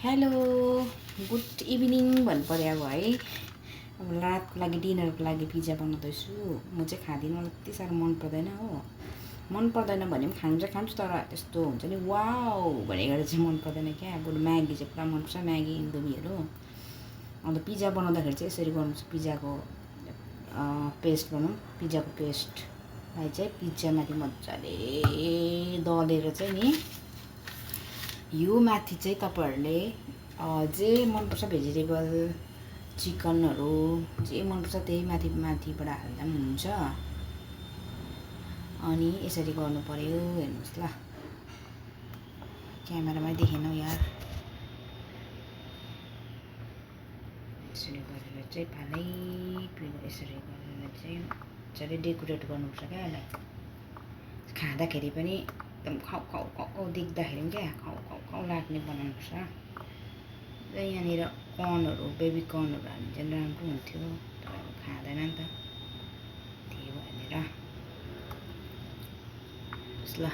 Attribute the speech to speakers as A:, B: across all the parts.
A: Hello good evening भन्नु पर्यो अब है। अब रातको लागि डिनरको लागि पिज्जा बनाउँदैछु। म चाहिँ खाँदिनँ, मलाई त्यति साह्रो मन पर्दैन हो। मन पर्दैन भने पनि खानु चाहिँ खान्छु, तर त्यस्तो हुन्छ नि वाउ भनेर चाहिँ मन पर्दैन क्या। अब म्यागी चाहिँ पुरा मनपर्छ, म्यागी इन्डोमीहरू। अन्त पिज्जा बनाउँदाखेरि चाहिँ यसरी गर्नुपर्छ। पिज्जाको पेस्ट बनाऊँ। पिज्जाको पेस्टलाई चाहिँ पिज्जामाथि मजाले दलेर चाहिँ नि यो माथि चाहिँ तपाईहरुले जे मनपर्छ भेजिटेबल चिकनहरू जे मनपर्छ त्यही माथिबाट हाल्दा पनि हुन्छ। अनि यसरी गर्नु पर्यो। हेर्नुस् ल, क्यामेरामै देखेनौ यार। यसरी गरेर चाहिँ फालै यसरी गरेर चाहिँ मजाले डेकोरेट गर्नुपर्छ क्या यसलाई। खाँदाखेरि पनि एकदम खाउ खाउ खाउ देख्दाखेरि पनि क्या खाउ खाउ खाउ लाग्ने बनाउनुपर्छ। यहाँनिर कर्नहरू बेबी कर्नहरू हाल्नु चाहिँ राम्रो हुन्थ्यो, तर अब खाँदैन नि त, त्यही भएर ल।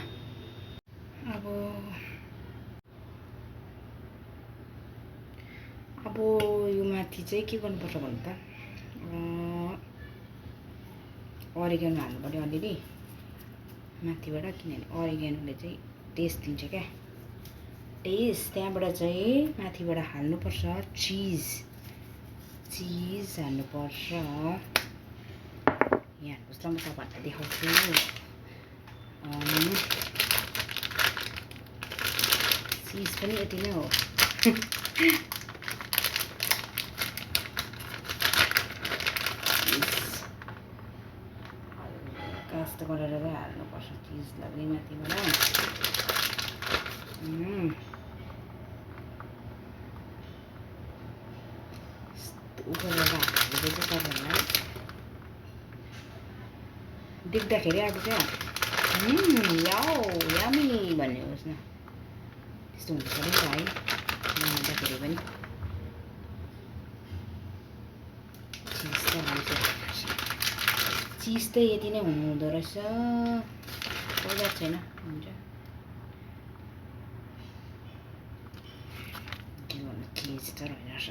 A: अब यो माथि चाहिँ के गर्नुपर्छ भन्नु त, अरिगेनो हाल्नु पर्यो अलिअलि माथिबाट, किनभने अरिगेनोले चाहिँ टेस्ट दिन्छ क्या, टेस्ट। त्यहाँबाट चाहिँ माथिबाट हाल्नुपर्छ चिज हाल्नुपर्छ। यहाँ हेर्नुहोस् ल, म तपाईँहरूलाई देखाउँछु। चिज पनि यति नै हो। कास्ट गरेर हाल्नुपर्छ चिजलाई पनि माथिबाट। गरेर हालेपछि चाहिँ तपाईँहरूलाई देख्दाखेरि अब क्या यामी भन्ने होस् न, त्यस्तो हुन्छ नि त है। बनाउँदाखेरि पनि चिज त यति नै हुँदो रहेछ, कोही बात छैन, हुन्छ। चिज त रहेछ,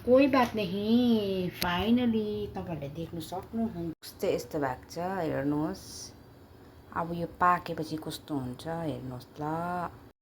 A: कोही बात नहीं। फाइनली तपाईँहरूले देख्नु सक्नुहुन्छ यस्तो भएको छ, हेर्नुहोस्। अब यो पाकेपछि कस्तो हुन्छ हेर्नुहोस् ल।